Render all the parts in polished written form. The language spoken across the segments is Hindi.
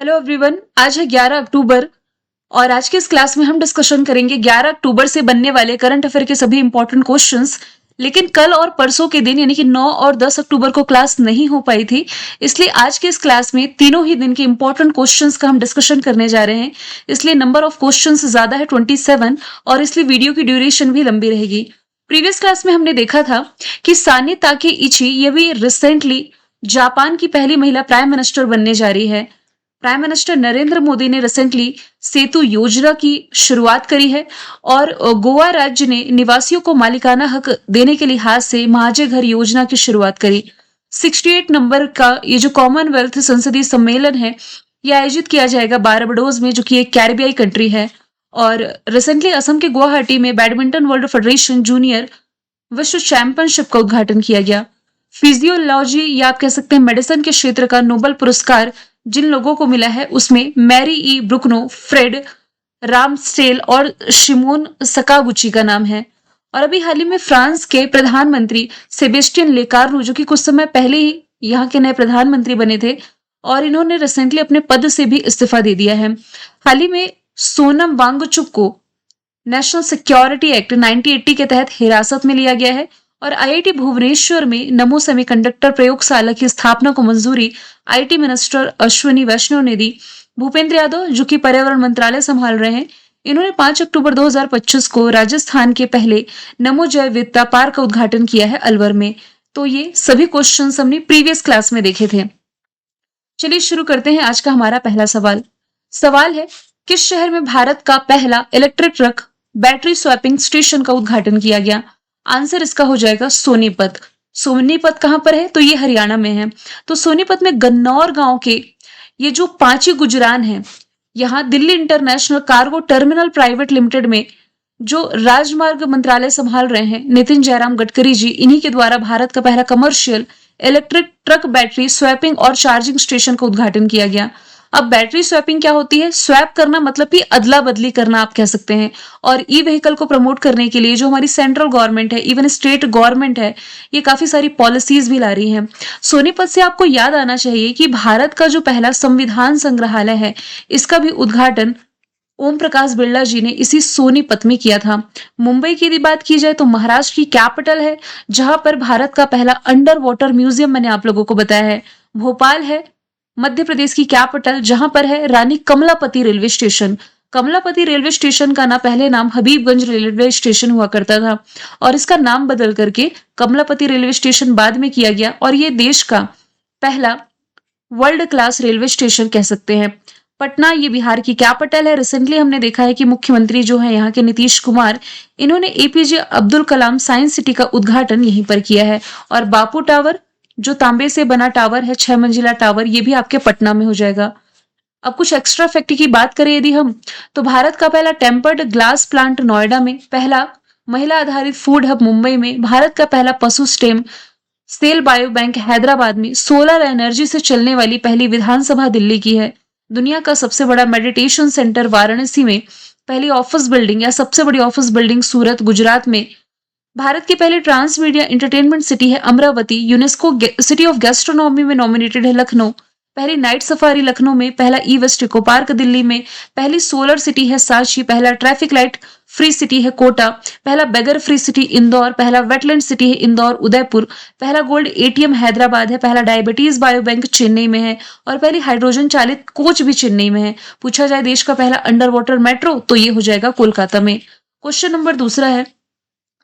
Hello everyone. आज है 11 अक्टूबर और आज के इस क्लास में हम डिस्कशन करेंगे 11 अक्टूबर से बनने वाले करंट अफेयर के सभी इंपॉर्टेंट क्वेश्चंस। लेकिन कल और परसों के दिन यानी कि 9 और 10 अक्टूबर को क्लास नहीं हो पाई थी, इसलिए आज के इस क्लास में तीनों ही दिन के इंपॉर्टेंट क्वेश्चंस का हम डिस्कशन करने जा रहे हैं। इसलिए नंबर ऑफ क्वेश्चंस ज्यादा है 27 और इसलिए वीडियो की ड्यूरेशन भी लंबी रहेगी। प्रीवियस क्लास में हमने देखा था कि साने ताकेइची ये भी रिसेंटली जापान की पहली महिला प्राइम मिनिस्टर बनने जा रही है। प्राइम मिनिस्टर नरेंद्र मोदी ने रिसेंटली सेतु योजना की शुरुआत करी है और गोवा राज्य ने निवासियों को मालिकाना हक देने के लिहाज से महाजय घर योजना की शुरुआत करी। 68 नंबर का ये जो कॉमनवेल्थ संसदीय सम्मेलन है ये आयोजित किया जाएगा बारबाडोस में, जो कि एक कैरिबियाई कंट्री है। और रिसेंटली असम के गुवाहाटी में बैडमिंटन वर्ल्ड फेडरेशन जूनियर विश्व चैंपियनशिप का उद्घाटन किया गया। फिजियोलॉजी या आप कह सकते हैं मेडिसिन के क्षेत्र का नोबेल पुरस्कार जिन लोगों को मिला है उसमें मैरी ई ब्रुकनो, फ्रेड रामस्टेल और शिमोन सकागुची का नाम है। और अभी हाल ही में फ्रांस के प्रधानमंत्री सेबेस्टियन लेकार्नो, जो कि कुछ समय पहले ही यहाँ के नए प्रधानमंत्री बने थे और इन्होंने रिसेंटली अपने पद से भी इस्तीफा दे दिया है। हाल ही में सोनम वांगचुक को नेशनल सिक्योरिटी एक्ट 1980 के तहत हिरासत में लिया गया है और आईआईटी भुवनेश्वर में नमो सेमीकंडक्टर प्रयोगशाला की स्थापना को मंजूरी आईटी मिनिस्टर अश्विनी वैष्णव ने दी। भूपेंद्र यादव, जो कि पर्यावरण मंत्रालय संभाल रहे हैं, इन्होंने 5 अक्टूबर 2025 को राजस्थान के पहले नमो जैव विविधता पार्क का उद्घाटन किया है अलवर में। तो ये सभी क्वेश्चन हमने प्रीवियस क्लास में देखे थे। चलिए शुरू करते हैं आज का हमारा पहला सवाल। सवाल है, किस शहर में भारत का पहला electric truck battery swapping station का उद्घाटन किया गया? आंसर इसका हो जाएगा सोनीपत। सोनीपत कहां पर है? तो ये हरियाणा में है। तो सोनीपत में गन्नौर गांव के ये जो पांची गुजरान है, यहाँ Delhi international cargo terminal private limited में जो राजमार्ग मंत्रालय संभाल रहे हैं नितिन जयराम गडकरी जी, इन्हीं के द्वारा भारत का पहला commercial electric truck battery swapping और चार्जिंग स्टेशन का उद्घाटन किया गया। अब बैटरी स्वैपिंग क्या होती है? स्वैप करना मतलब कि अदला बदली करना आप कह सकते हैं। और ई व्हीकल को प्रमोट करने के लिए जो हमारी सेंट्रल गवर्नमेंट है, इवन स्टेट गवर्नमेंट है, ये काफी सारी पॉलिसीज भी ला रही है। सोनीपत से आपको याद आना चाहिए कि भारत का जो पहला संविधान संग्रहालय है, इसका भी उद्घाटन ओम प्रकाश बिरला जी ने इसी सोनीपत में किया था। मुंबई की यदि बात की जाए तो महाराष्ट्र की कैपिटल है, जहां पर भारत का पहला अंडर वाटर म्यूजियम मैंने आप लोगों को बताया है। भोपाल है मध्य प्रदेश की कैपिटल, जहां पर है Rani Kamlapati railway station. Kamlapati railway station का ना पहले नाम हबीबगंज रेलवे स्टेशन हुआ करता था और इसका नाम बदल करके कमलापति रेलवे स्टेशन बाद में किया गया और ये देश का पहला वर्ल्ड क्लास रेलवे स्टेशन कह सकते हैं। पटना ये बिहार की कैपिटल है। रिसेंटली हमने देखा है कि मुख्यमंत्री जो है यहाँ के नीतीश कुमार, इन्होंने APJ Abdul Kalam science city का उद्घाटन यहीं पर किया है। और बापू टावर जो तांबे से बना टावर है, 6 मंजिला टावर, ये भी आपके पटना में हो जाएगा। अब कुछ एक्स्ट्रा फैक्ट की बात करें यदि हम, तो भारत का पहला टेम्पर्ड ग्लास प्लांट नोएडा में, पहला महिला आधारित फूड हब मुंबई में, भारत का पहला पशु stem cell bio bank Hyderabad में, सोलर एनर्जी से चलने वाली पहली विधानसभा दिल्ली की है, दुनिया का सबसे बड़ा मेडिटेशन सेंटर वाराणसी में, पहली ऑफिस बिल्डिंग या सबसे बड़ी ऑफिस बिल्डिंग सूरत गुजरात में, भारत की पहली ट्रांस मीडिया एंटरटेनमेंट सिटी है Amravati, UNESCO city of gastronomy में नॉमिनेटेड है लखनऊ, पहली नाइट सफारी लखनऊ में, पहला ई वेस्ट इको पार्क दिल्ली में, पहली सोलर सिटी है सांची, पहला ट्रैफिक लाइट फ्री सिटी है कोटा, पहला बेगर फ्री सिटी इंदौर, पहला वेटलैंड सिटी है इंदौर उदयपुर, पहला गोल्ड एटीएम हैदराबाद है, पहला डायबिटीज बायो बैंक चेन्नई में है और पहली हाइड्रोजन चालित कोच भी चेन्नई में है। पूछा जाए देश का पहला अंडर वाटर मेट्रो, तो ये हो जाएगा कोलकाता में। क्वेश्चन नंबर दूसरा है,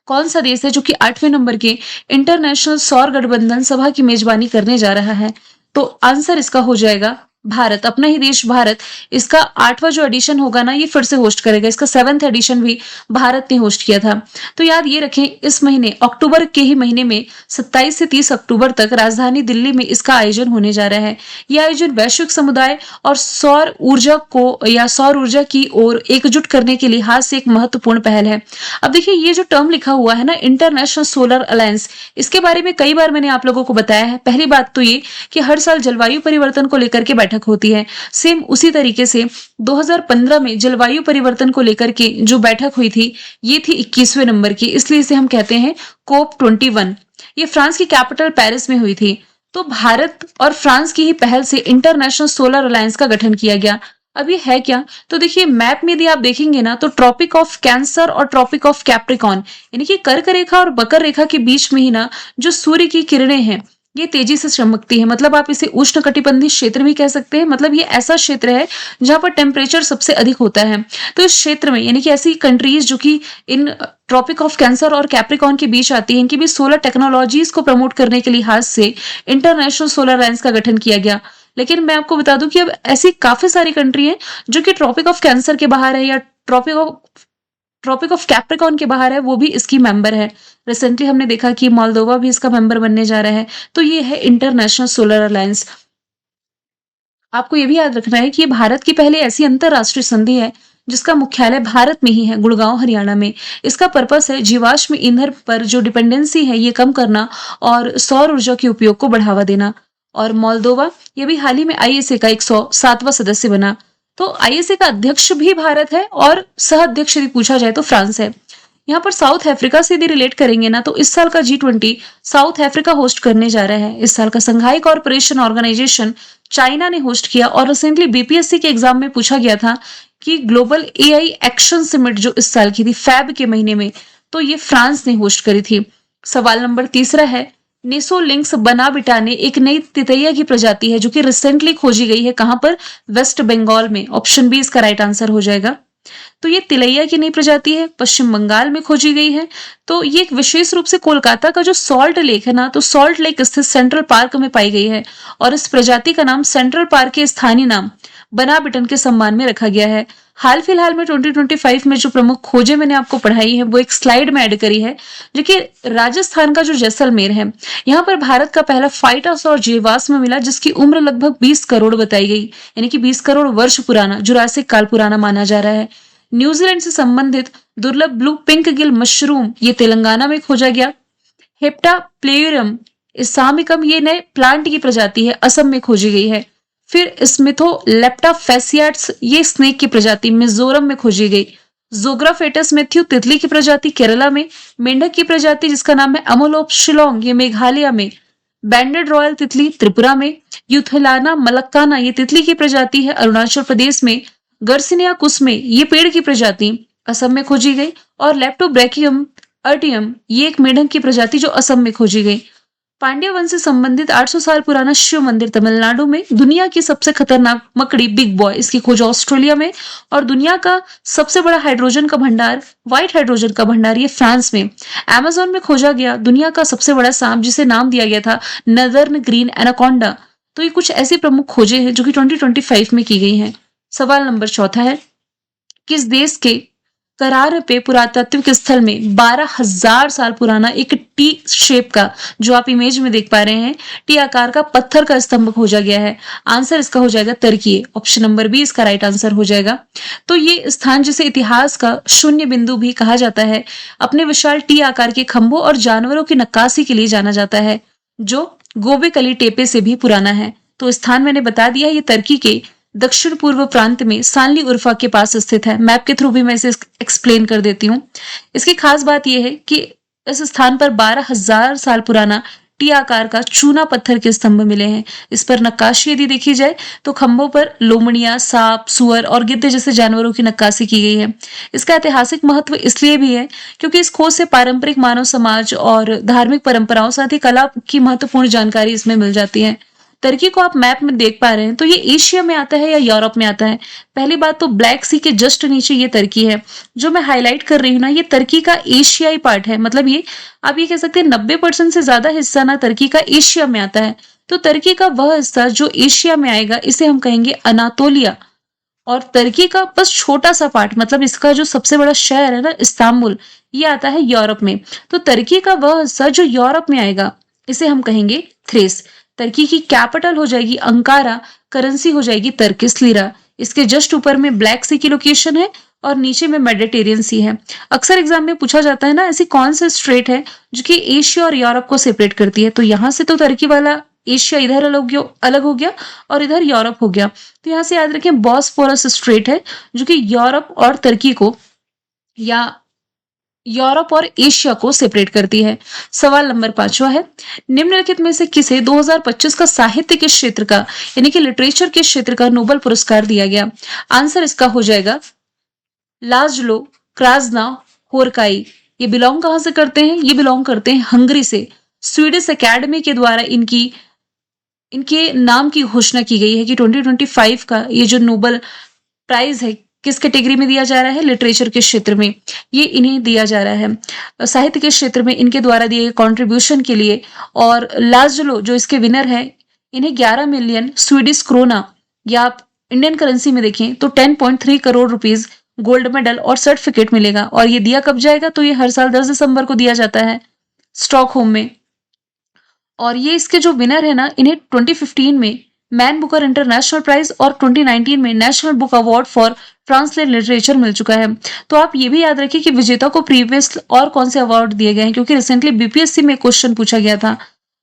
कौन सा देश है जो कि 8वें नंबर के इंटरनेशनल सौर गठबंधन सभा की मेजबानी करने जा रहा है? तो आंसर इसका हो जाएगा भारत। अपना ही देश भारत इसका 8वां जो एडिशन होगा ना, ये फिर से होस्ट करेगा। इसका 7th एडिशन भी भारत ने होस्ट किया था। तो याद ये रखें, इस महीने अक्टूबर के ही महीने में 27 से 30 अक्टूबर तक राजधानी दिल्ली में इसका आयोजन होने जा रहा है। यह आयोजन वैश्विक समुदाय और सौर ऊर्जा को या सौर ऊर्जा की ओर एकजुट करने के लिहाज से एक महत्वपूर्ण पहल है। अब देखिए, ये जो टर्म लिखा हुआ है ना, इंटरनेशनल सोलर अलायंस, इसके बारे में कई बार मैंने आप लोगों को बताया है। पहली बात तो ये कि हर साल जलवायु परिवर्तन को लेकर के बैठक होती है। सेम उसी तरीके से 2015 में जलवायु परिवर्तन को लेकर के जो बैठक हुई थी, ये थी 21वें नंबर की, इसलिए इसे हम कहते हैं COP21। ये फ्रांस की कैपिटल पेरिस में हुई थी। तो भारत और फ्रांस की ही पहल से इंटरनेशनल सोलर अलायंस का गठन किया गया। अब ये है क्या? तो देखिए मैप में यदि आप देखेंगे ना तो ट्रॉपिक ऑफ कैंसर और ट्रॉपिक ऑफ कैप्रिकॉन यानी कि कर्क रेखा और मकर रेखा के बीच में ही ना जो सूर्य की किरणें हैं ये तेजी से चमकती है। मतलब आप इसे उष्णकटिबंधीय क्षेत्र भी कह सकते हैं। मतलब ये ऐसा क्षेत्र है जहां पर टेम्परेचर सबसे अधिक होता है। तो इस क्षेत्र में यानी कि ऐसी कंट्रीज जो कि इन ट्रॉपिक ऑफ कैंसर और कैप्रिकॉन के बीच आती है, इनकी भी सोलर टेक्नोलॉजीज को प्रमोट करने के लिहाज से इंटरनेशनल सोलर अलायंस का गठन किया गया। लेकिन मैं आपको बता दूं कि अब ऐसी काफी सारी कंट्री हैं जो कि ट्रॉपिक ऑफ कैंसर के बाहर है या ट्रॉपिक ऑफ कैप्रिकॉन के बाहर है, वो भी इसकी मेंबर है। रिसेंटली हमने देखा कि मोल्दोवा भी इसका मेंबर बनने जा रहा है। तो ये है इंटरनेशनल सोलर अलायंस। आपको ये भी याद रखना है कि ये भारत की पहली ऐसी अंतरराष्ट्रीय संधि है जिसका मुख्यालय भारत में ही है, गुड़गांव हरियाणा में। इसका पर्पस है जीवाश्म ईंधन पर जो डिपेंडेंसी है ये कम करना और सौर ऊर्जा के उपयोग को बढ़ावा देना। और मोल्दोवा ये भी हाल ही में आईएसए का 107वां सदस्य बना। तो आईएसए का अध्यक्ष भी भारत है और सह अध्यक्ष यदि पूछा जाए तो फ्रांस है। यहाँ पर साउथ अफ्रीका से यदि रिलेट करेंगे ना तो इस साल का G20 साउथ अफ्रीका होस्ट करने जा रहा है। इस साल का संघाई कॉर्पोरेशन ऑर्गेनाइजेशन चाइना ने होस्ट किया और रिसेंटली बीपीएससी के एग्जाम में पूछा गया था कि ग्लोबल एआई एक्शन समिट जो इस साल की थी फैब के महीने में, तो ये फ्रांस ने होस्ट करी थी। सवाल नंबर 3 है, नेसोलिंक्स बनाबिटा ने एक नई तितैया की प्रजाति है जो कि रिसेंटली खोजी गई है। कहां पर? वेस्ट बंगाल में। ऑप्शन बी इसका राइट आंसर हो जाएगा। तो ये तिलैया की नई प्रजाति है, पश्चिम बंगाल में खोजी गई है। तो ये एक विशेष रूप से कोलकाता का जो सॉल्ट लेक है ना, तो सॉल्ट लेक स्थित सेंट्रल पार्क में पाई गई है और इस प्रजाति का नाम सेंट्रल पार्क के स्थानीय नाम बनाबिटन के सम्मान में रखा गया है। हाल फिलहाल में 2025 में जो प्रमुख खोजें मैंने आपको पढ़ाई है वो एक स्लाइड में ऐड करी है, जो कि राजस्थान का जो जैसलमेर है, यहाँ पर भारत का पहला फाइटस और जीवाश्म मिला जिसकी उम्र लगभग 20 करोड़ बताई गई, यानी कि 20 करोड़ वर्ष पुराना, जुरासिक काल पुराना माना जा रहा है। न्यूजीलैंड से संबंधित दुर्लभ ब्लू पिंक गिल मशरूम ये तेलंगाना में खोजा गया। हेप्टा प्लेयूरम इसामिकम ये नए प्लांट की प्रजाति है, असम में खोजी गई है। फिर स्मिथो लेप्टाफेसियाट्स ये स्नेक की प्रजाति मिजोरम में खोजी गई। जोग्राफेटस मेथ्यू तितली की प्रजाति केरला में। मेंढक की प्रजाति जिसका नाम है अमोलोप शिलोंग ये मेघालय में। बैंडेड रॉयल तितली त्रिपुरा में। यूथेलाना मलक्काना ये तितली की प्रजाति है अरुणाचल प्रदेश में। गर्सिनिया कुस्मे ये पेड़ की प्रजाति असम में खोजी गई। और लेप्टोब्रैकियम अर्टियम ये एक मेढक की प्रजाति जो असम में खोजी गई। पांड्य वंश से संबंधित 800 साल पुराना शिव मंदिर तमिलनाडु में। दुनिया की सबसे खतरनाक मकड़ी बिग बॉय इसकी खोज ऑस्ट्रेलिया में। और दुनिया का सबसे बड़ा हाइड्रोजन का भंडार व्हाइट हाइड्रोजन का भंडार ये फ्रांस में। अमेज़न में खोजा गया दुनिया का सबसे बड़ा सांप जिसे नाम दिया गया था नदर्न ग्रीन एनाकोंडा। तो ये कुछ ऐसी प्रमुख खोजें हैं जो कि 2025 में की गई हैं। सवाल नंबर 4 है, किस देश के करार पे पुरातात्विक स्थल में 12,000 साल पुराना एक टी शेप का, जो आप इमेज में देख पा रहे हैं, टी आकार का पत्थर का स्तंभ खोजा गया है? आंसर इसका हो जाएगा तुर्की। ऑप्शन नंबर बी इसका राइट आंसर हो जाएगा। तो ये स्थान जिसे इतिहास का शून्य बिंदु भी कहा जाता है, अपने विशाल टी आकार के खंभों और जानवरों की नक्काशी के लिए जाना जाता है, जो गोबेकली टेपे से भी पुराना है। तो स्थान मैंने बता दिया, ये तुर्की के दक्षिण पूर्व प्रांत में सानली उर्फा के पास स्थित है। मैप के थ्रू भी मैं इसे एक्सप्लेन कर देती हूँ। इसकी खास बात यह है कि इस स्थान पर 12,000 साल पुराना टी आकार का चूना पत्थर के स्तंभ मिले हैं। इस पर नक्काशी यदि देखी जाए तो खंभों पर लोमड़ियां, सांप, सुअर और गिद्ध जैसे जानवरों की नक्काशी की गई है। इसका ऐतिहासिक महत्व इसलिए भी है क्योंकि इस खोज से पारंपरिक मानव समाज और धार्मिक परंपराओं साथ ही कला की महत्वपूर्ण जानकारी इसमें मिल जाती है। तुर्की को आप मैप में देख पा रहे हैं, तो ये एशिया में आता है या यूरोप में आता है? पहली बात तो ब्लैक सी के जस्ट नीचे ये तुर्की है। जो मैं हाईलाइट कर रही हूँ ना, ये तुर्की का एशियाई पार्ट है। मतलब ये आप ये कह सकते हैं 90% से ज्यादा हिस्सा ना तुर्की का एशिया में आता है। तो तुर्की का वह हिस्सा जो एशिया में आएगा इसे हम कहेंगे अनातोलिया। और तुर्की का बस छोटा सा पार्ट, मतलब इसका जो सबसे बड़ा शहर है ना इस्तांबुल, ये आता है यूरोप में। तो तुर्की का वह हिस्सा जो यूरोप में आएगा इसे हम कहेंगे थ्रेस। तुर्की की कैपिटल हो जाएगी अंकारा, करेंसी हो जाएगी तुर्किश लीरा। इसके जस्ट ऊपर में ब्लैक सी की लोकेशन है और नीचे में मेडिटेरियन सी है। अक्सर एग्जाम में पूछा जाता है ना, ऐसी कौन सी स्ट्रेट है जो कि एशिया और यूरोप को सेपरेट करती है? तो यहाँ से तो तुर्की वाला एशिया इधर अलग हो गया और इधर यूरोप हो गया। तो यहाँ से याद रखें बॉस्फोरस स्ट्रेट है जो कि यूरोप और तुर्की को या यूरोप और एशिया को सेपरेट करती है। सवाल नंबर 5वां है, निम्नलिखित में से किसे 2025 का साहित्य के क्षेत्र का यानी कि लिटरेचर के क्षेत्र का नोबेल पुरस्कार दिया गया? आंसर इसका हो जाएगा लाजलो क्राजना होरकाई। ये बिलोंग कहां से करते हैं? ये बिलोंग करते हैं हंगरी से। स्वीडिश एकेडमी के द्वारा इनके नाम की घोषणा की गई है कि 2025 का ये जो नोबेल प्राइज है किस कैटेगरी में दिया जा रहा है? लिटरेचर के क्षेत्र में ये इन्हें दिया जा रहा है, साहित्य के क्षेत्र में इनके द्वारा दिए गए कॉन्ट्रीब्यूशन के लिए। और लाजलो जो इसके विनर है, इन्हें 11 मिलियन स्वीडिश क्रोना या आप इंडियन करेंसी में देखें तो 10.3 करोड़ रुपीस गोल्ड मेडल और सर्टिफिकेट मिलेगा। और ये दिया कब जाएगा? तो ये हर साल 10 दिसंबर को दिया जाता है स्टॉकहोम में। और ये इसके जो विनर है ना, इन्हें 2015 में मैन बुकर इंटरनेशनल प्राइज और 2019 में national book award for translate literature मिल चुका है। तो आप ये भी याद रखिए कि विजेता को प्रीवियस और कौन से अवार्ड दिए गए हैं, क्योंकि रिसेंटली बीपीएससी में क्वेश्चन पूछा गया था।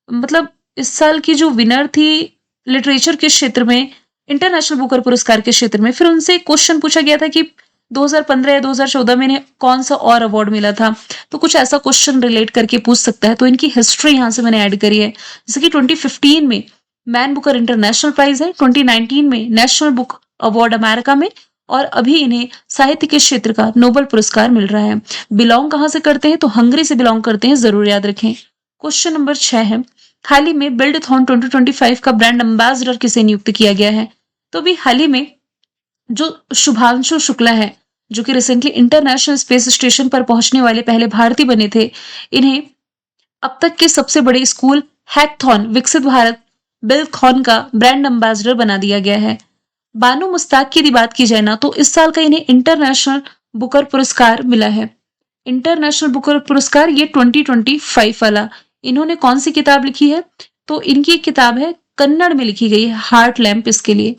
मतलब इस साल की जो विनर थी लिटरेचर के क्षेत्र में, इंटरनेशनल बुकर पुरस्कार के क्षेत्र में, फिर उनसे क्वेश्चन पूछा गया था कि 2015 या 2014 में इन्हें कौन सा और अवार्ड मिला था। तो कुछ ऐसा क्वेश्चन रिलेट करके पूछ सकता है, तो इनकी हिस्ट्री यहाँ से मैंने ऐड करी है। जैसे कि 2015 में मैन बुकर इंटरनेशनल प्राइज है, 2019 में नेशनल बुक अवार्ड अमेरिका में, और अभी इन्हें साहित्य के क्षेत्र का नोबेल पुरस्कार मिल रहा है। बिलोंग कहाँ से करते हैं? तो हंगरी से बिलोंग करते हैं, जरूर याद रखें। क्वेश्चन नंबर 6 है, हाल ही में बिल्डथॉन 2025 का ब्रांड एम्बेसडर किसे नियुक्त किया गया है? तो अभी हाल ही में जो शुभांशु शुक्ला है, जो कि रिसेंटली इंटरनेशनल स्पेस स्टेशन पर पहुंचने वाले पहले भारतीय बने थे, इन्हें अब तक के सबसे बड़े स्कूल हैकथॉन विकसित भारत बिल्डथॉन का ब्रांड एम्बेसडर बना दिया गया है। बानो मुस्ताक की यदि बात की जाए ना, तो इस साल का इन्हें इंटरनेशनल बुकर पुरस्कार मिला है। इंटरनेशनल बुकर पुरस्कार ये 2025 वाला। इन्होंने कौन सी किताब लिखी है? तो इनकी किताब है कन्नड़ में लिखी गई है, हार्ट लैम्प इसके लिए।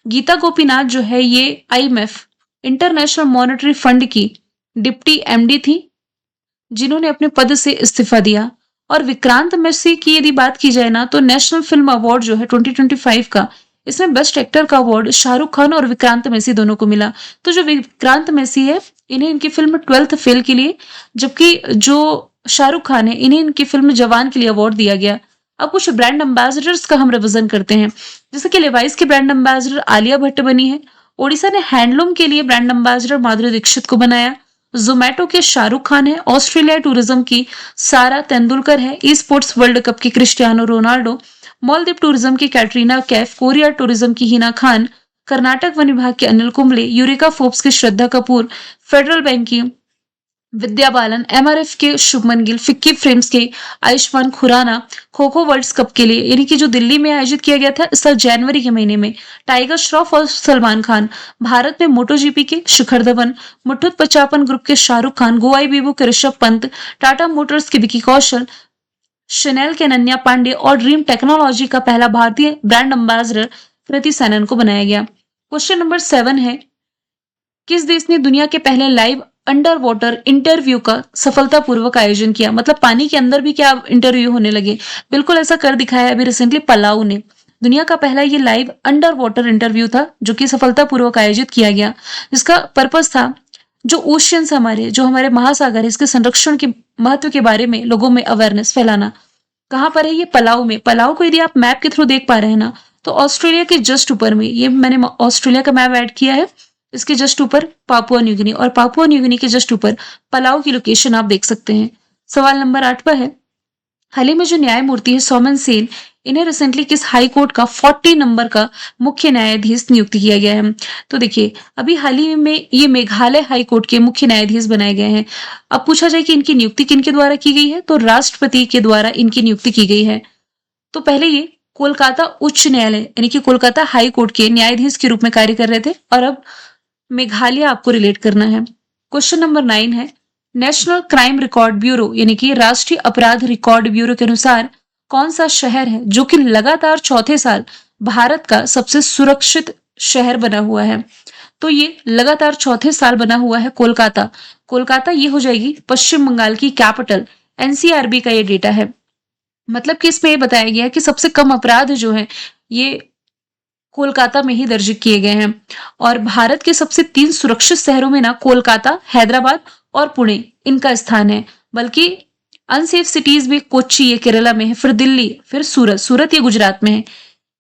गीता गोपीनाथ जो है ये आईएमएफ इंटरनेशनल मॉनेटरी फंड की डिप्टी एमडी थी, जिन्होंने अपने पद से इस्तीफा दिया। और विक्रांत मैसी की यदि बात की जाए ना, तो नेशनल फिल्म अवार्ड जो है 2025 का, इसमें बेस्ट एक्टर का अवार्ड शाहरुख खान और विक्रांत मैसी दोनों को मिला। तो जो विक्रांत मैसी है, इन्हें इनकी फिल्म 12th फेल के लिए, जबकि जो शाहरुख खान है, इन्हें इनकी फिल्म जवान के लिए अवार्ड दिया गया। अब कुछ ब्रांड एम्बेसडर्स का हम रिविजन करते हैं। जैसे कि लेवाइस के ब्रांड एम्बेसडर आलिया भट्ट बनी है। ओडिशा ने हैंडलूम के लिए ब्रांड एम्बेसडर माधुरी दीक्षित को बनाया। जोमेटो के शाहरुख खान है। ऑस्ट्रेलिया टूरिज्म की सारा तेंदुलकर है। ई स्पोर्ट्स वर्ल्ड कप की क्रिस्टियानो रोनाल्डो। मालदीव टूरिज्म की कैटरीना कैफ। कोरिया टूरिज्म की हिना खान। कर्नाटक वन विभाग के अनिल कुंबले। यूरेका फोर्ब्स की श्रद्धा कपूर। फेडरल बैंक की विद्या बालन। एमआरएफ के शुभमन गिल। फिक्की फ्रेम्स के आयुष्मान खुराना। खो खो वर्ल्ड कप के लिए यानी कि जो दिल्ली में आयोजित किया गया था इस साल जनवरी के महीने में, टाइगर श्रॉफ और सलमान खान। भारत में मोटोजीपी के शिखर धवन। मुठुत पचापन ग्रुप के शाहरुख खान। गोवाई बीबू के ऋषभ पंत। टाटा मोटर्स के विकी कौशल। शनेल के अनन्या पांडे और ड्रीम टेक्नोलॉजी का पहला भारतीय ब्रांड एम्बेसडर कृति सैनन को बनाया गया। क्वेश्चन नंबर 7 है, किस देश ने दुनिया के पहले लाइव अंडर वाटर इंटरव्यू का सफलतापूर्वक आयोजन किया? मतलब पानी के अंदर भी क्या इंटरव्यू होने लगे? बिल्कुल ऐसा कर दिखाया है अभी रिसेंटली पलाऊ ने। दुनिया का पहला ये लाइव अंडर वाटर इंटरव्यू था जो कि सफलतापूर्वक आयोजित किया गया, जिसका पर्पस था जो ओशियंस हमारे, जो हमारे महासागर है, इसके संरक्षण के महत्व के बारे में लोगों में अवेयरनेस फैलाना। कहाँ पर है ये? पलाऊ में। पलाऊ को यदि आप मैप के थ्रू देख पा रहे हैं ना, तो ऑस्ट्रेलिया के जस्ट ऊपर में, ये मैंने ऑस्ट्रेलिया का मैप ऐड किया है, इसके जस्ट ऊपर पापुआ न्यूगिनी, और पापुआ न्यूगिनी के जस्ट ऊपर पलाऊ की लोकेशन आप देख सकते हैं। सवाल नंबर 8 पर है, हाल ही में जो न्यायमूर्ति है सोमन सेन, इन्हें रिसेंटली किस हाई कोर्ट का 40 नंबर का मुख्य न्यायाधीश नियुक्त किया गया है? तो देखिए अभी हाल ही में ये मेघालय हाई कोर्ट के मुख्य न्यायाधीश बनाए गए हैं। अब पूछा जाए कि इनकी नियुक्ति किनके द्वारा की गई है, तो राष्ट्रपति के द्वारा इनकी नियुक्ति की गई है। तो पहले ये कोलकाता उच्च न्यायालय यानी कि कोलकाता हाई कोर्ट के न्यायाधीश के रूप में कार्य कर रहे थे, और अब मेघालय आपको रिलेट करना है। क्वेश्चन नंबर 9 है, नेशनल क्राइम रिकॉर्ड ब्यूरो यानी कि राष्ट्रीय अपराध रिकॉर्ड ब्यूरो के अनुसार कौन सा शहर है जो कि लगातार चौथे साल भारत का सबसे सुरक्षित शहर बना हुआ है? तो ये लगातार चौथे साल बना हुआ है कोलकाता। कोलकाता ये हो जाएगी पश्चिम बंगाल की कैपिटल। एनसीआरबी का ये डेटा है। मतलब कि इसमें ये बताया गया है कि सबसे कम अपराध जो है ये कोलकाता में ही दर्ज किए गए हैं। और भारत के सबसे 3 सुरक्षित शहरों में ना कोलकाता, हैदराबाद और पुणे, इनका स्थान है, बल्कि अनसेफ सिटीज भी कोच्चि ये केरला में है, फिर दिल्ली, फिर सूरत, सूरत ये गुजरात में है।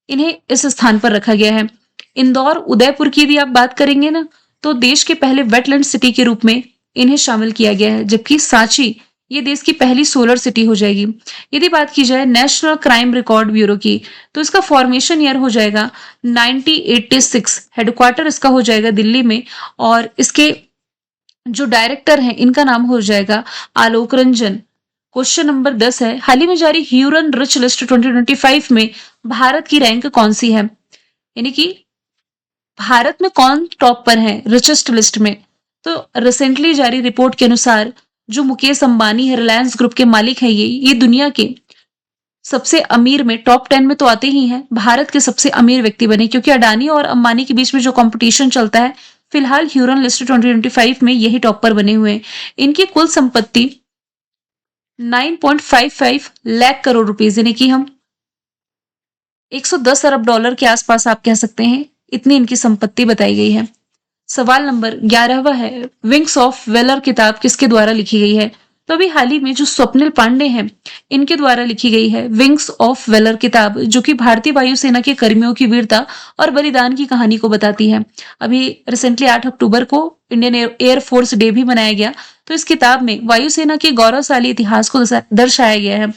इन्हें इस स्थान पर रखा गया है। इंदौर, उदयपुर की यदि आप बात करेंगे ना, तो देश के पहले वेटलैंड सिटी के रूप में इन्हें शामिल किया गया है, जबकि सांची ये देश की पहली सोलर सिटी हो जाएगी। यदि बात की जाए नेशनल क्राइम रिकॉर्ड ब्यूरो की, तो इसका फॉर्मेशन ईयर हो जाएगा 1986, हेडक्वार्टर इसका हो जाएगा दिल्ली में, और इसके जो डायरेक्टर हैं इनका नाम हो जाएगा आलोक रंजन। क्वेश्चन नंबर 10 है, हाल ही में जारी ह्यूरन रिच लिस्ट 2025 में भारत की रैंक कौन सी है? यानी कि भारत में कौन टॉप पर है रिचेस्ट लिस्ट में? तो रिसेंटली जारी रिपोर्ट के अनुसार जो मुकेश अंबानी है, रिलायंस ग्रुप के मालिक है, ये दुनिया के सबसे अमीर में टॉप 10 में तो आते ही हैं, भारत के सबसे अमीर व्यक्ति बने, क्योंकि अडानी और अंबानी के बीच में जो कंपटीशन चलता है, फिलहाल ह्यूरन लिस्ट 2025 में यही टॉप पर बने हुए हैं। इनकी कुल संपत्ति 9.55 लाख करोड़ रुपीस, यानी कि हम 110 अरब डॉलर के आसपास आप कह सकते हैं, इतनी इनकी संपत्ति बताई गई है। सवाल नंबर 11वां है, विंग्स ऑफ वेलर किताब किसके द्वारा लिखी गई है? तो अभी हाल ही में जो स्वप्निल पांडे हैं, इनके द्वारा लिखी गई है विंग्स ऑफ वेलर किताब, जो कि भारतीय वायुसेना के कर्मियों की वीरता और बलिदान की कहानी को बताती है। अभी रिसेंटली 8 अक्टूबर को इंडियन एयर फोर्स डे भी मनाया गया, तो इस किताब में वायुसेना के गौरवशाली इतिहास को दर्शाया गया है।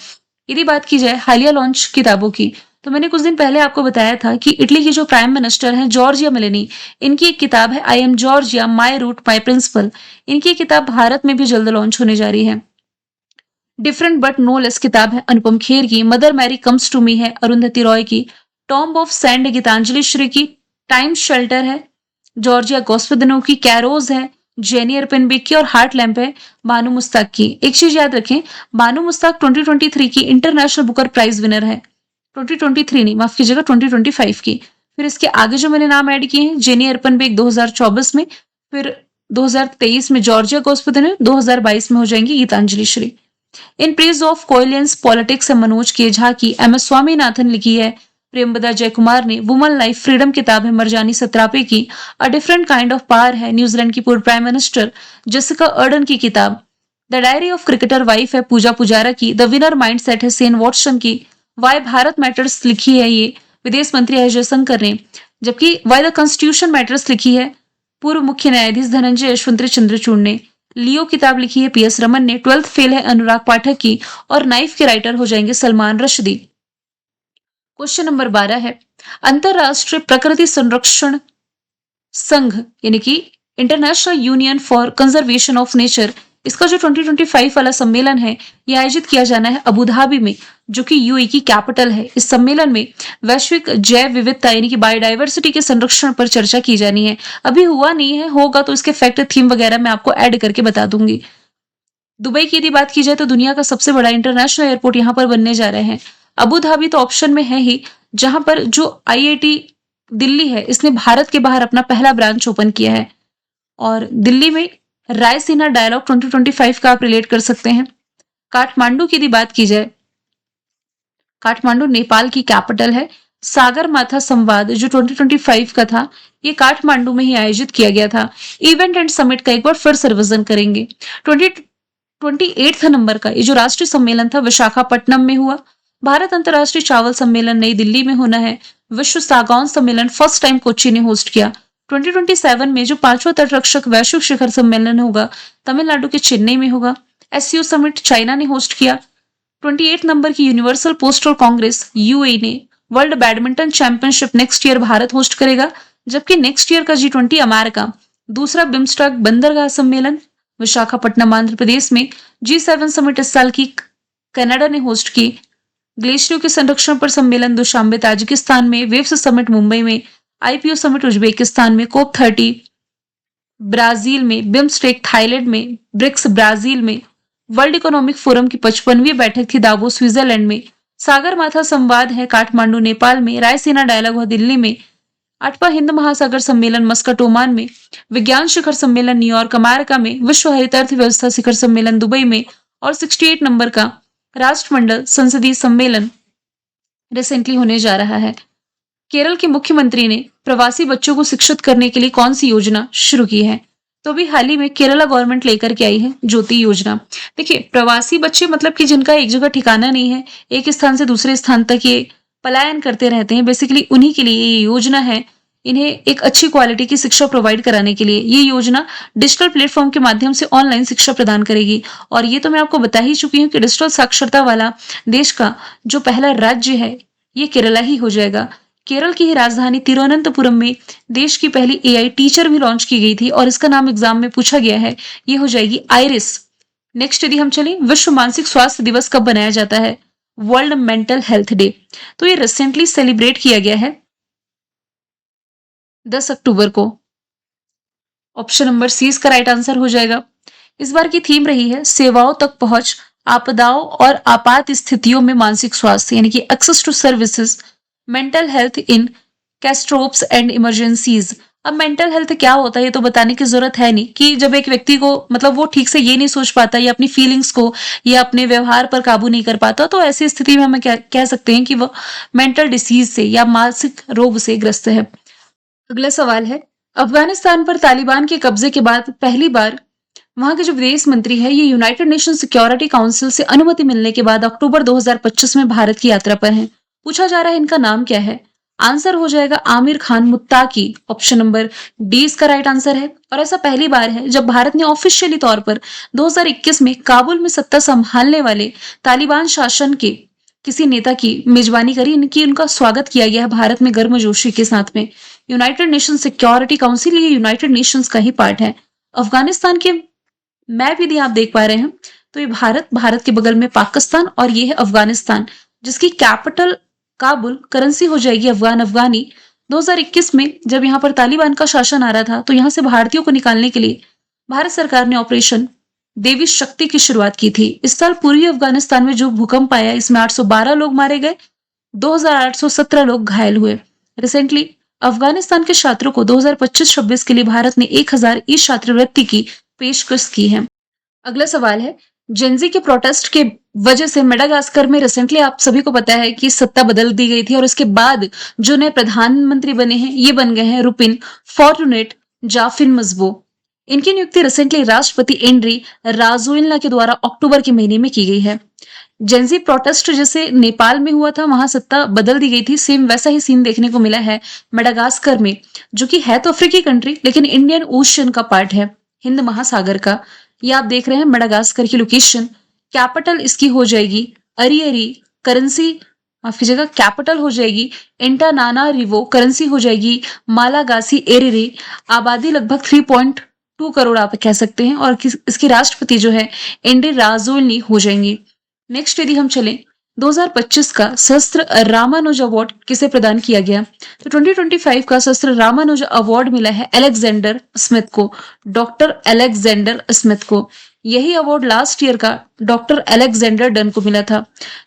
यदि बात की जाए हालिया लॉन्च किताबों की, तो मैंने कुछ दिन पहले आपको बताया था कि इटली के जो प्राइम मिनिस्टर हैं जॉर्जिया मेलोनी, इनकी एक किताब है I am Giorgia my root my principle. इनकी किताब भारत में भी जल्द लॉन्च होने जा रही है। डिफरेंट बट नो लेस किताब है अनुपम खेर की। Mother Mary comes to me है अरुंधति रॉय की। टॉम्ब ऑफ सैंड है गीतांजलि श्री की। टाइम शेल्टर है जॉर्जिया गोस्पदिनो की। कैरोज है जेनी अर्पिनबिक की। और हार्ट लैम्प है बानू मुस्ताक की। एक चीज याद रखें, बानू मुस्ताक 2023 की इंटरनेशनल बुकर प्राइज विनर है। 2023 नहीं, माफ कीजिएगा, 2025 की। फिर इसके आगे जो मैंने नाम ऐड किए हैं, जेनी अर्पनबेक 2024 में, फिर 2023 में जॉर्जिया गोस्पदिनो, 2022 में हो जाएंगी Geetanjali Shree. In praise of coalescence politics है मनोज के झा की। एम एस स्वामीनाथन लिखी है। प्रेमबदा जयकुमार ने। वुमन लाइफ फ्रीडम किताब है मरजानी सत्रापे की। A different kind of power है न्यूजीलैंड की पूर्व प्राइम मिनिस्टर जेसिका अर्डन की किताब। The diary of cricketer wife है पूजा पुजारा की। द विनर माइंडसेट है सेन वॉटसन की। वाई भारत मैटर्स लिखी है ये विदेश मंत्री एस जयशंकर ने। जबकि वाई द कॉन्स्टिट्यूशन मैटर्स लिखी है पूर्व मुख्य न्यायाधीश धनंजय यशवंत चंद्रचूड़ ने। लियो किताब लिखी है पीएस रमन ने। 12th फेल है अनुराग पाठक की। और नाइफ के राइटर हो जाएंगे सलमान रश्दी। क्वेश्चन नंबर 12 है, अंतरराष्ट्रीय प्रकृति संरक्षण संघ यानी कि international union for conservation of nature, इसका जो 2025 वाला सम्मेलन है, यह आयोजित किया जाना है अबू धाबी में, जो कि यूएई की कैपिटल है। इस सम्मेलन में वैश्विक जैव विविधता यानी कि बायोडाइवर्सिटी के संरक्षण पर चर्चा की जानी है। अभी हुआ नहीं है, होगा तो इसके फैक्ट थीम वगैरह मैं आपको ऐड करके बता दूंगी। दुबई की यदि बात की जाए तो दुनिया का सबसे बड़ा इंटरनेशनल एयरपोर्ट यहाँ पर बनने जा रहे हैं। अबू धाबी तो ऑप्शन में है ही, जहां पर जो आईआईटी दिल्ली है, इसने भारत के बाहर अपना पहला ब्रांच ओपन किया है। और दिल्ली में रायसीना डायलॉग 2025 का आप रिलेट कर सकते हैं। काठमांडू की यदि बात की जाए, काठमांडू नेपाल की कैपिटल है। सागर माथा संवाद जो 2025 का था, ये काठमांडू में ही आयोजित किया गया था। इवेंट एंड समिट का एक बार फिर से रिवीजन करेंगे। 28 नंबर का ये जो राष्ट्रीय सम्मेलन था विशाखापट्टनम में हुआ। भारत अंतर्राष्ट्रीय चावल सम्मेलन नई दिल्ली में होना है। विश्व सागौन सम्मेलन फर्स्ट टाइम कोच्चि ने होस्ट किया। 2027 में जो 5वां तटरक्षक वैश्विक शिखर सम्मेलन होगा, तमिलनाडु के चेन्नई में होगा। एससीओ समिट चाइना ने होस्ट किया। 28 नंबर की यूनिवर्सल पोस्टल कांग्रेस यूएई ने। World badminton championship next year Bharat host करेगा, जबकि नेक्स्ट ईयर का G20 अमेरिका। दूसरा बिम्स्टेक बंदरगाह सम्मेलन विशाखापट्टनम आंध्र प्रदेश में। G7 समिट इस साल की कनाडा ने होस्ट की। ग्लेशियरों के संरक्षण पर सम्मेलन दुशांबे ताजिकिस्तान में। वेव्स समिट मुंबई में। आईपीओ समिट उज्बेकिस्तान में। कोप 30 ब्राजील में। बिम्स्टेक थाईलैंड में। ब्रिक्स ब्राजील में। वर्ल्ड इकोनॉमिक फोरम की 55वीं बैठक थी दावोस स्विट्जरलैंड में। सागर माथा संवाद है काठमांडू नेपाल में। रायसीना डायलॉग हुआ दिल्ली में। 8वां हिंद महासागर सम्मेलन मस्कट ओमान में। विज्ञान शिखर सम्मेलन न्यूयॉर्क अमेरिका में। विश्व हरित अर्थव्यवस्था शिखर सम्मेलन दुबई में। और 68 नंबर का राष्ट्रमंडल संसदीय सम्मेलन रिसेंटली होने जा रहा है। केरल के मुख्यमंत्री ने प्रवासी बच्चों को शिक्षित करने के लिए कौन सी योजना शुरू की है? तो अभी हाल ही में केरला गवर्नमेंट लेकर के आई है ज्योति योजना। देखिए, प्रवासी बच्चे मतलब कि जिनका एक जगह ठिकाना नहीं है, एक स्थान से दूसरे स्थान तक ये पलायन करते रहते हैं, बेसिकली उन्हीं के लिए ये योजना है। इन्हें एक अच्छी क्वालिटी की शिक्षा प्रोवाइड कराने के लिए ये योजना डिजिटल प्लेटफॉर्म के माध्यम से ऑनलाइन शिक्षा प्रदान करेगी। और ये तो मैं आपको बता ही चुकी हूँ कि डिजिटल साक्षरता वाला देश का जो पहला राज्य है, ये केरला ही हो जाएगा। केरल की ही राजधानी तिरुवनंतपुरम में देश की पहली एआई टीचर भी लॉन्च की गई थी और इसका नाम एग्जाम में पूछा गया है, ये हो जाएगी आइरिस। नेक्स्ट यदि हम चलें, विश्व मानसिक स्वास्थ्य दिवस कब बनाया जाता है? World mental health day. तो ये रिसेंटली सेलिब्रेट किया गया है 10 अक्टूबर को। ऑप्शन नंबर सी इसका राइट आंसर हो जाएगा। इस बार की थीम रही है सेवाओं तक पहुंच, आपदाओं और आपात स्थितियों में मानसिक स्वास्थ्य, यानी कि access to services, mental health in catastrophes and emergencies. अब मेंटल हेल्थ क्या होता है ये तो बताने की जरूरत है नहीं कि जब एक व्यक्ति को मतलब वो ठीक से ये नहीं सोच पाता या अपनी फीलिंग्स को या अपने व्यवहार पर काबू नहीं कर पाता, तो ऐसी स्थिति में हमें क्या कह सकते हैं कि वो मेंटल डिसीज से या मानसिक रोग से ग्रस्त है। अगला सवाल है, अफगानिस्तान पर तालिबान के कब्जे के बाद पहली बार वहां के जो विदेश मंत्री है ये यूनाइटेड नेशन सिक्योरिटी काउंसिल से अनुमति मिलने के बाद अक्टूबर 2025 में भारत की यात्रा पर हैं। पूछा जा रहा है इनका नाम क्या है? आंसर हो जाएगा Aamir Khan मुत्ताकी। Option number D इसका राइट आंसर है। और ऐसा पहली बार है जब भारत ने ऑफिशियली तौर पर 2021 में काबुल में सत्ता संभालने वाले तालिबान शासन के किसी नेता की मेजबानी करी, इनकी उनका स्वागत किया गया है भारत में गर्मजोशी के साथ में। यूनाइटेड नेशन सिक्योरिटी काउंसिल ये यूनाइटेड नेशंस का ही पार्ट है। अफगानिस्तान के मैप यदि आप देख पा रहे हैं तो ये भारत के बगल में पाकिस्तान और ये है अफगानिस्तान, जिसकी कैपिटल काबुल, करेंसी हो जाएगी अफगानी। 2021 में जब यहाँ पर तालिबान का शासन आ रहा था तो यहाँ से भारतीयों को निकालने के लिए भारत सरकार ने ऑपरेशन देवी शक्ति की शुरुआत की थी। इस साल पूर्वी अफगानिस्तान में जो भूकंप आया इसमें 812 लोग मारे गए, 2817 लोग घायल हुए। रिसेंटली अफगानिस्तान के छात्रों को 2025-26 के लिए भारत ने 1000 ई छात्रवृत्ति की पेशकश की है। अगला सवाल है, जेंजी के प्रोटेस्ट के वजह से मेडागास्कर में रिसेंटली आप सभी को पता है कि सत्ता बदल दी गई थी और उसके बाद जो नए प्रधानमंत्री बने हैं ये बन गए हैं रुपिन फॉर्टुनेट जाफिन मजबो। इनकी नियुक्ति रिसेंटली राष्ट्रपति एंड्री राजोइल्ला के द्वारा अक्टूबर के महीने में की गई है। जेंजी प्रोटेस्ट जैसे नेपाल में हुआ था वहां सत्ता बदल दी गई थी, सेम वैसा ही सीन देखने को मिला है मेडागास्कर में, जो कि है तो अफ्रीकी कंट्री लेकिन इंडियन ओशन का पार्ट है, हिंद महासागर का। ये आप देख रहे हैं मेडागास्कर की लोकेशन। कैपिटल इसकी हो जाएगी अरियरी, करेंसी माफ कीजिएगा कैपिटल हो जाएगी एंटानानारिवो, करेंसी हो जाएगी मालागासी एरिरी। आबादी लगभग 3.2 करोड़ आप कह सकते हैं और इसकी राष्ट्रपति जो है एंड्री राजोइल्ला हो जाएंगी। नेक्स्ट यदि हम चलें, 2025 का सहस्त्र रामानुज अवार्ड किसे प्रदान किया गया? तो 2025 का सहस्त्र रामानुज अवार्ड मिला है अलेक्जेंडर स्मिथ को, डॉक्टर अलेक्जेंडर स्मिथ को। यही अवार्ड लास्ट ईयर का डॉक्टर अलेक्जेंडर डन को मिला था।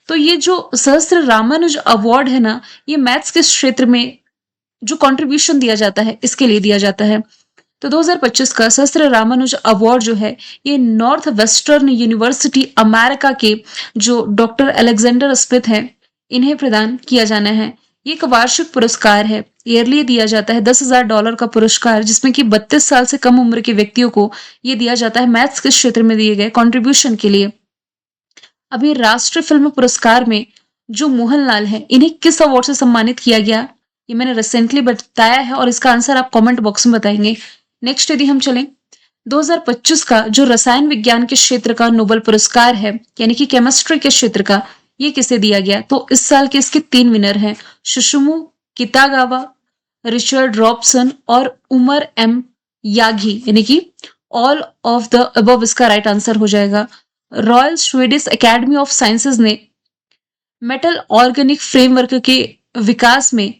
तो ये जो सहस्त्र रामानुज अवार्ड है ना, ये मैथ्स के क्षेत्र में जो कंट्रीब्यूशन दिया जाता है इसके लिए दिया जाता है। तो 2025 का सहस्त्र रामानुज अवार्ड जो है ये नॉर्थ वेस्टर्न यूनिवर्सिटी अमेरिका के जो डॉक्टर अलेक्जेंडर स्मिथ हैं इन्हें प्रदान किया जाना है। ये एक वार्षिक पुरस्कार है, ईयरली दिया जाता है $10,000 का पुरस्कार, जिसमें कि 32 साल से कम उम्र के व्यक्तियों को ये दिया जाता है मैथ्स के क्षेत्र में दिए गए कंट्रीब्यूशन के लिए। अभी राष्ट्रीय फिल्म पुरस्कार में जो मोहनलाल है इन्हें किस अवार्ड से सम्मानित किया गया, ये मैंने रिसेंटली बताया है और इसका आंसर आप कमेंट बॉक्स में बताएंगे। नेक्स्ट यदि हम चलें, 2025 का जो रसायन विज्ञान के क्षेत्र का नोबेल पुरस्कार है यानी कि केमिस्ट्री के क्षेत्र का, ये किसे दिया गया? तो इस साल के इसके 3 विनर हैं, सुशुमु कितागावा, रिचर्ड रॉबसन और उमर एम यागी, यानी कि ऑल ऑफ द अबव इसका राइट आंसर हो जाएगा। Royal Swedish academy of sciences ने मेटल ऑर्गेनिक फ्रेमवर्क के विकास में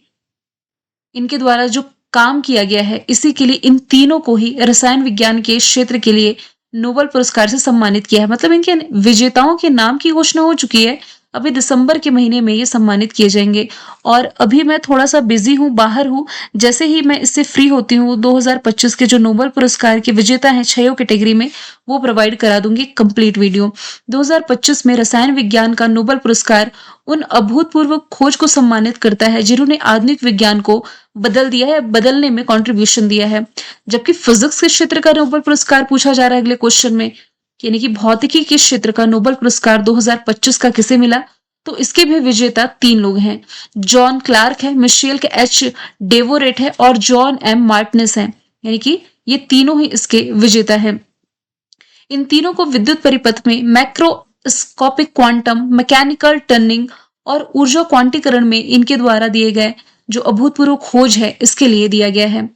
इनके द्वारा जो काम किया गया है इसी के लिए इन तीनों को ही रसायन विज्ञान के क्षेत्र के लिए नोबेल पुरस्कार से सम्मानित किया है। मतलब इनके विजेताओं के नाम की घोषणा हो चुकी है, अभी दिसंबर के महीने में ये सम्मानित किए जाएंगे। और अभी मैं थोड़ा सा बिजी हूँ, बाहर हूँ, जैसे ही मैं इससे फ्री होती हूँ 2025 के जो नोबेल पुरस्कार के विजेता हैं 6 कैटेगरी में वो प्रोवाइड करा दूंगी कंप्लीट वीडियो। 2025 में रसायन विज्ञान का नोबेल पुरस्कार उन अभूतपूर्व खोज को सम्मानित करता है जिन्होंने आधुनिक विज्ञान को बदल दिया है, बदलने में कंट्रीब्यूशन दिया है। जबकि फिजिक्स के क्षेत्र का नोबेल पुरस्कार पूछा जा रहा है अगले क्वेश्चन में, यानी कि भौतिकी के क्षेत्र का नोबेल पुरस्कार 2025 का किसे मिला? तो इसके भी विजेता 3 लोग हैं। जॉन क्लार्क है, मिशेल के एच डेवोरेट है और जॉन एम मार्टिनेस है। यानी कि ये तीनों ही इसके विजेता हैं। इन तीनों को विद्युत परिपथ में मैक्रोस्कोपिक क्वांटम मैकेनिकल टर्निंग और ऊर्जा क्वांटीकरण में इनके द्वारा दिए गए जो अभूतपूर्व खोज है इसके लिए दिया गया है।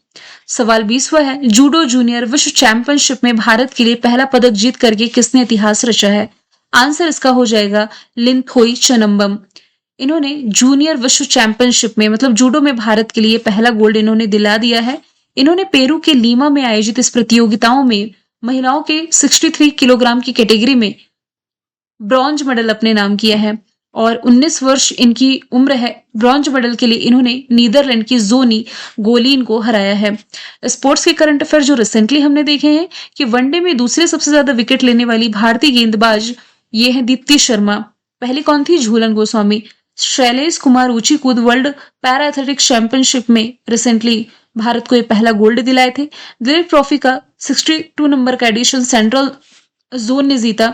सवाल 20वां है, जूडो जूनियर विश्व चैंपियनशिप में भारत के लिए पहला पदक जीत करके किसने इतिहास रचा है? आंसर इसका हो जाएगा लिनथोई चनम्बम। इन्होंने जूनियर विश्व चैंपियनशिप में मतलब जूडो में भारत के लिए पहला गोल्ड इन्होंने दिला दिया है। इन्होंने पेरू के लीमा में आयोजित इस प्रतियोगिताओं में महिलाओं के 63 किलोग्राम की कैटेगरी में ब्रॉन्ज मेडल अपने नाम किया है और 19 वर्ष इनकी उम्र है। ब्रॉन्ज मेडल के लिए इन्होंने नीदरलैंड की जोनी गोलीन को हराया है। स्पोर्ट्स के करंट अफेयर जो रिसेंटली हमने देखे हैं कि वनडे में दूसरे सबसे ज्यादा विकेट लेने वाली भारतीय गेंदबाज ये है दीप्ति शर्मा। पहली कौन थी? झूलन गोस्वामी। शैलेश कुमार ऊंची कूद वर्ल्ड पैरा एथलेटिक्स चैंपियनशिप में रिसेंटली भारत को ये पहला गोल्ड दिलाए थे। दिलीप ट्रॉफी का 62 नंबर का एडिशन सेंट्रल जोन ने जीता।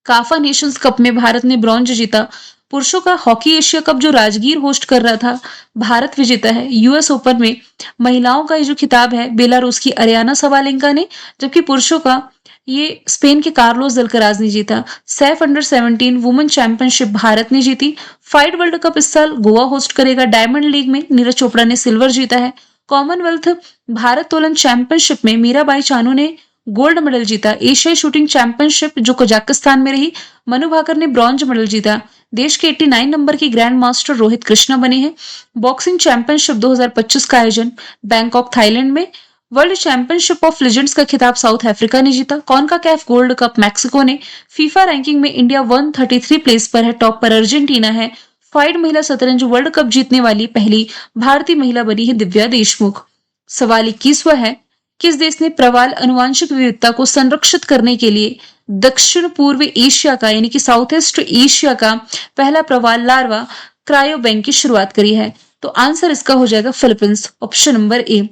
काफा नेशंस कप में भारत ने ब्रॉन्ज जीता। पुरुषों का हॉकी एशिया कप जो राजगीर होस्ट कर रहा था, भारत विजेता है। यूएस ओपन में महिलाओं का ये जो खिताब है बेलारूस की अरियाना सबालेंका ने, जबकि पुरुषों का ये स्पेन के कार्लोस अल्कराज ने जीता। Saif under 17 women championship Bharat ने जीती। फाइड वर्ल्ड कप इस साल गोवा होस्ट करेगा। डायमंड लीग में नीरज चोपड़ा ने सिल्वर जीता है। कॉमनवेल्थ भारत तोलन चैंपियनशिप में मीराबाई चानू ने गोल्ड मेडल जीता। एशियाई शूटिंग चैंपियनशिप जो कजाकिस्तान में रही, मनु भाकर ने ब्रॉन्ज मेडल जीता। देश के 89 नंबर की ग्रैंड मास्टर रोहित कृष्णा बने हैं। बॉक्सिंग चैंपियनशिप 2025 का आयोजन बैंकॉक थाईलैंड में। वर्ल्ड चैंपियनशिप ऑफ लेजेंड्स का खिताब साउथ अफ्रीका ने जीता। कॉनकाकैफ गोल्ड कप मैक्सिको ने। फीफा रैंकिंग में इंडिया 133 प्लेस पर है। टॉप पर अर्जेंटीना है। फाइड महिला शतरंज वर्ल्ड कप जीतने वाली पहली भारतीय महिला बनी है दिव्या देशमुख। सवाल 21वां है, किस देश ने प्रवाल अनुवांशिक विविधता को संरक्षित करने के लिए दक्षिण पूर्व एशिया का यानी कि साउथ ईस्ट एशिया का पहला प्रवाल लार्वा क्रायो बैंक की शुरुआत करी है? तो आंसर इसका हो जाएगा Philippines, option number A.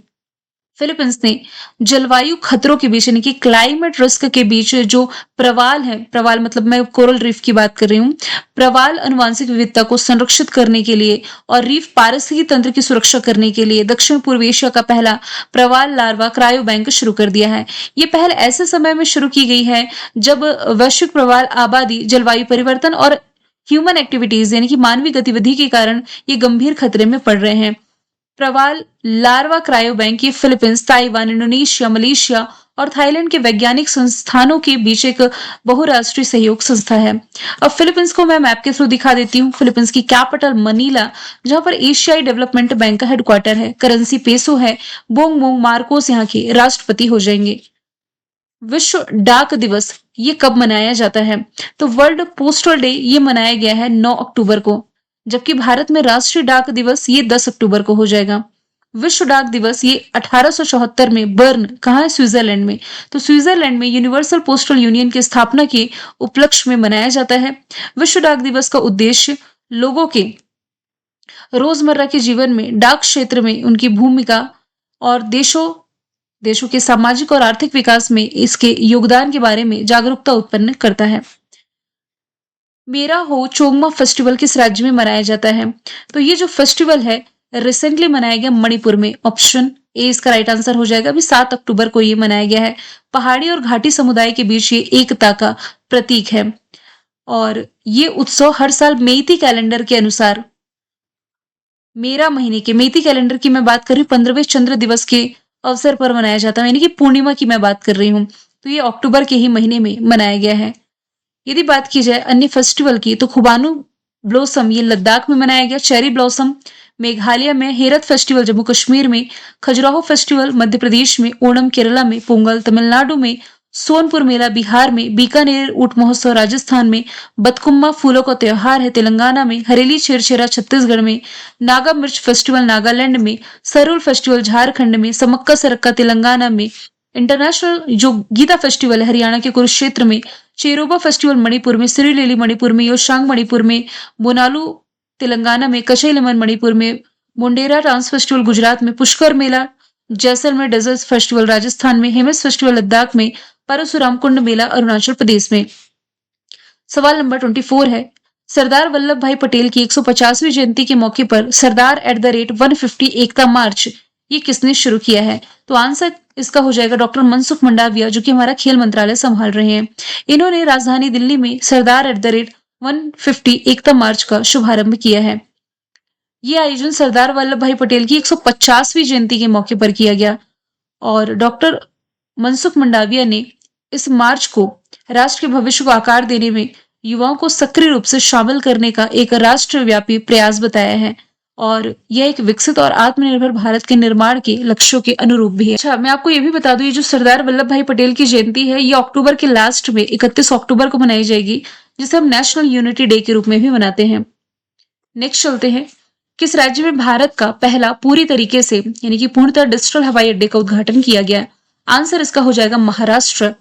Philippines ने जलवायु खतरों के बीच यानी कि क्लाइमेट रिस्क के बीच जो प्रवाल है, प्रवाल मतलब मैं कोरल रीफ की बात कर रही हूँ, प्रवाल अनुवांशिक विविधता को संरक्षित करने के लिए और रीफ पारिस्थितिकी तंत्र की सुरक्षा करने के लिए दक्षिण पूर्व एशिया का पहला प्रवाल लार्वा क्रायो बैंक शुरू कर दिया है। ये पहल ऐसे समय में शुरू की गई है जब वैश्विक प्रवाल आबादी, जलवायु परिवर्तन और ह्यूमन एक्टिविटीज यानी कि मानवीय गतिविधि के कारण ये गंभीर खतरे में पड़ रहे हैं। प्रवाल लार्वा क्रायो बैंक ये फिलीपींस, ताइवान, इंडोनेशिया, मलेशिया और थाईलैंड के वैज्ञानिक संस्थानों के बीच एक बहुराष्ट्रीय सहयोग संस्था है। अब फिलीपींस को मैं मैप के थ्रू दिखा देती हूँ। फिलीपींस की कैपिटल मनीला, जहां पर एशियाई डेवलपमेंट बैंक का हेडक्वार्टर है। करेंसी पेसो है। बोंगबोंग मार्कोस यहाँ के राष्ट्रपति हो जाएंगे। विश्व डाक दिवस ये कब मनाया जाता है? तो वर्ल्ड पोस्टल डे ये मनाया गया है 9 अक्टूबर को, जबकि भारत में राष्ट्रीय डाक दिवस ये 10 अक्टूबर को हो जाएगा। विश्व डाक दिवस ये 1874 में बर्न, कहाँ है? स्विट्जरलैंड में। तो स्विट्जरलैंड में यूनिवर्सल पोस्टल यूनियन की स्थापना के उपलक्ष्य में मनाया जाता है। विश्व डाक दिवस का उद्देश्य लोगों के रोजमर्रा के जीवन में डाक क्षेत्र में उनकी भूमिका और देशों के सामाजिक और आर्थिक विकास में इसके योगदान के बारे में जागरूकता उत्पन्न करता है। मेरा हो चोंगमा फेस्टिवल किस राज्य में मनाया जाता है? तो ये जो फेस्टिवल है रिसेंटली मनाया गया मणिपुर में। ऑप्शन ए इसका राइट आंसर हो जाएगा। अभी 7 अक्टूबर को ये मनाया गया है। पहाड़ी और घाटी समुदाय के बीच ये एकता का प्रतीक है और ये उत्सव हर साल मेइती कैलेंडर के अनुसार मेरा महीने के मेइती कैलेंडर की मैं बात कर रही हूँ 15वें चंद्र दिवस के अवसर पर मनाया जाता है, यानी कि पूर्णिमा की मैं बात कर रही हूँ। तो ये अक्टूबर के ही महीने में मनाया गया है। यदि बात की जाए अन्य फेस्टिवल की तो खुबानी ब्लॉसम ये लद्दाख में मनाया गया। चेरी ब्लॉसम मेघालय में। हेरत फेस्टिवल जम्मू कश्मीर में। खजुराहो फेस्टिवल मध्य प्रदेश में। ओणम केरला में। पोंगल तमिलनाडु में। सोनपुर मेला बिहार में। बीकानेर ऊंट महोत्सव राजस्थान में। बतकुम्मा फूलों का त्योहार है तेलंगाना में। हरेली छेरछेरा छत्तीसगढ़ में। नागा मिर्च फेस्टिवल नागालैंड में। सरूल फेस्टिवल झारखंड में। समक्का सरक्का तेलंगाना में। इंटरनेशनल जो गीता फेस्टिवल है हरियाणा के कुरुक्षेत्र में। चेरोबा फेस्टिवल मणिपुर में। सिरीलेली मणिपुर में। योशांग मणिपुर में। बोनालू तेलंगाना में। कचई लेमन मणिपुर में। मुंडेरा डांस फेस्टिवल गुजरात में, पुष्कर मेला जैसलमेर, डेजर्ट फेस्टिवल राजस्थान में, हेमस फेस्टिवल लद्दाख में, परशुराम कुंड मेला अरुणाचल प्रदेश में। सवाल नंबर 24 है, सरदार वल्लभ भाई पटेल की 150वीं जयंती के मौके पर सरदार @150 एकता मार्च ये किसने शुरू किया है? तो आंसर इसका हो जाएगा डॉक्टर मनसुख मंडाविया, जो कि हमारा खेल मंत्रालय संभाल रहे हैं। इन्होंने राजधानी दिल्ली में सरदार @150 एकता मार्च का शुभारंभ किया है। ये आयोजन सरदार वल्लभ भाई पटेल की 150वीं जयंती के मौके पर किया गया और डॉक्टर मनसुख मंडाविया ने इस मार्च को राष्ट्र के भविष्य को आकार देने में युवाओं को सक्रिय रूप से शामिल करने का एक राष्ट्रव्यापी प्रयास बताया है और यह एक विकसित और आत्मनिर्भर भारत के निर्माण के लक्ष्यों के अनुरूप भी है। अच्छा, मैं आपको ये भी बता दूं, ये जो सरदार वल्लभ भाई पटेल की जयंती है, ये अक्टूबर के लास्ट में 31 अक्टूबर को मनाई जाएगी, जिसे हम नेशनल यूनिटी डे के रूप में भी मनाते हैं। नेक्स्ट चलते हैं, किस राज्य में भारत का पहला पूरी तरीके से यानी कि पूर्णतः डिजिटल हवाई अड्डे का उद्घाटन किया गया? आंसर इसका हो जाएगा महाराष्ट्र।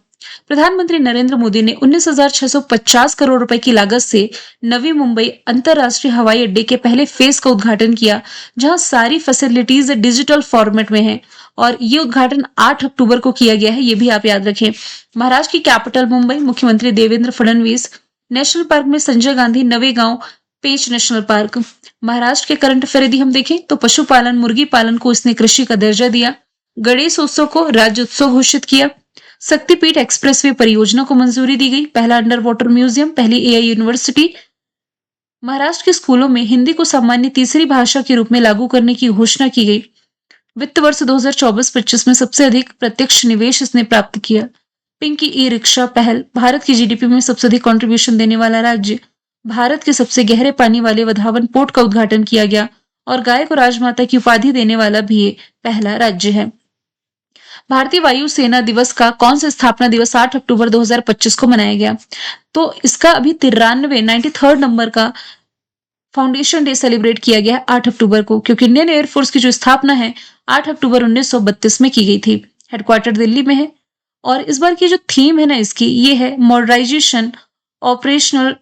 प्रधानमंत्री नरेंद्र मोदी ने 19,650 करोड़ रुपए की लागत से नवी मुंबई अंतरराष्ट्रीय हवाई अड्डे के पहले फेज का उद्घाटन किया, जहां सारी फैसिलिटीज डिजिटल फॉर्मेट में हैं और ये उद्घाटन 8 अक्टूबर को किया गया है, ये भी आप याद रखें। महाराष्ट्र की कैपिटल मुंबई, मुख्यमंत्री देवेंद्र फडणवीस। नेशनल पार्क में संजय गांधी नवेगांव पेंच नेशनल पार्क। महाराष्ट्र के करंट अफेयर यदि हम देखें तो पशुपालन, मुर्गी पालन को इसने कृषि का दर्जा दिया। गणेश उत्सव को राज्य उत्सव घोषित किया। शक्तिपीठ एक्सप्रेसवे परियोजना को मंजूरी दी गई। पहला अंडर वाटर म्यूजियम, पहली एआई यूनिवर्सिटी। महाराष्ट्र के स्कूलों में हिंदी को सामान्य तीसरी भाषा के रूप में लागू करने की घोषणा की गई। वित्त वर्ष 2024-25 में सबसे अधिक प्रत्यक्ष निवेश इसने प्राप्त किया। पिंकी ई रिक्शा पहल, भारत की जीडीपी में सबसे अधिक कंट्रीब्यूशन देने वाला राज्य। भारत के सबसे गहरे पानी वाले वधावन पोर्ट का उद्घाटन किया गया और गाय को राजमाता की उपाधि देने वाला भी ये पहला राज्य है। भारतीय वायु सेना दिवस का कौन सा स्थापना दिवस 8 अक्टूबर 2025 को मनाया गया? तो इसका अभी 93 नंबर का फाउंडेशन डे सेलिब्रेट किया गया है 8 अक्टूबर को, क्योंकि इंडियन एयरफोर्स की जो स्थापना है 8 अक्टूबर 1932 में की गई थी। हेडक्वार्टर दिल्ली में है और इस बार की जो थीम है ना इसकी, ये है modernisation, operational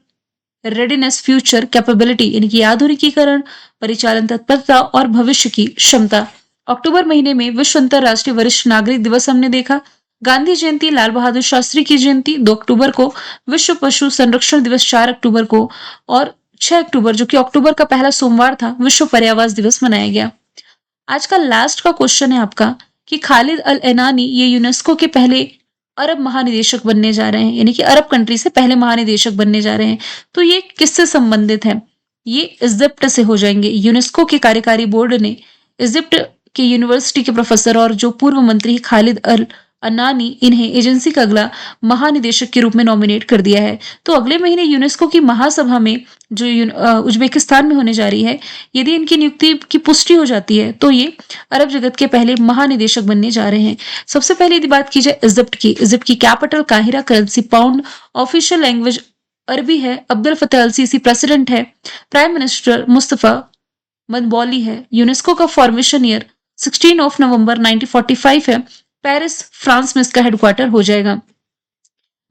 readiness, future capability यानी कि आधुनिकीकरण, परिचालन तत्परता और भविष्य की क्षमता। अक्टूबर महीने में विश्व अंतरराष्ट्रीय वरिष्ठ नागरिक दिवस हमने देखा। गांधी जयंती, लाल बहादुर शास्त्री की जयंती 2 अक्टूबर को। विश्व पशु संरक्षण दिवस 4 अक्टूबर को और 6 अक्टूबर जो कि अक्टूबर का पहला सोमवार था, विश्व पर्यावरण दिवस मनाया गया। आज का लास्ट का क्वेश्चन है आपका कि खालिद अल एनानी ये यूनेस्को के पहले अरब महानिदेशक बनने जा रहे हैं, यानी कि अरब कंट्री से पहले महानिदेशक बनने जा रहे हैं। तो ये किससे संबंधित है? ये इजिप्ट से हो जाएंगे। यूनेस्को के कार्यकारी बोर्ड ने इजिप्ट के यूनिवर्सिटी के प्रोफेसर और जो पूर्व मंत्री खालिद अल अनानी, इन्हें एजेंसी का अगला महानिदेशक के रूप में नॉमिनेट कर दिया है। तो अगले महीने यूनेस्को की महासभा में जो उज्बेकिस्तान में होने जा रही है, यदि इनकी नियुक्ति की पुष्टि हो जाती है तो ये अरब जगत के पहले महानिदेशक बनने जा रहे हैं। सबसे पहले यदि बात की जाए इजिप्ट की capital Cairo, currency pound, official language अरबी है, अब्दुल फतेह अल सीसी प्रेसिडेंट है, प्राइम मिनिस्टर मुस्तफा मदबौली है। यूनेस्को का फॉर्मेशन ईयर 16 नवंबर 1945 है। पेरिस फ्रांस में इसका हेडक्वार्टर हो जाएगा।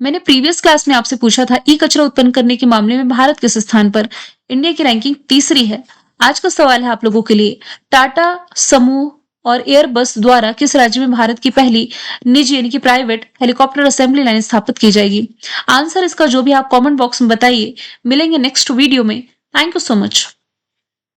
मैंने प्रीवियस क्लास में आपसे पूछा था ई कचरा उत्पन्न करने के मामले में भारत किस स्थान पर? इंडिया की रैंकिंग तीसरी है। आज का सवाल है आप लोगों के लिए, टाटा समूह और एयरबस द्वारा किस राज्य में भारत की पहली निजी यानी कि प्राइवेट हेलीकॉप्टर असेंबली लाइन स्थापित की जाएगी? आंसर इसका जो भी आप कमेंट बॉक्स में बताइए। मिलेंगे नेक्स्ट वीडियो में। Thank you so much.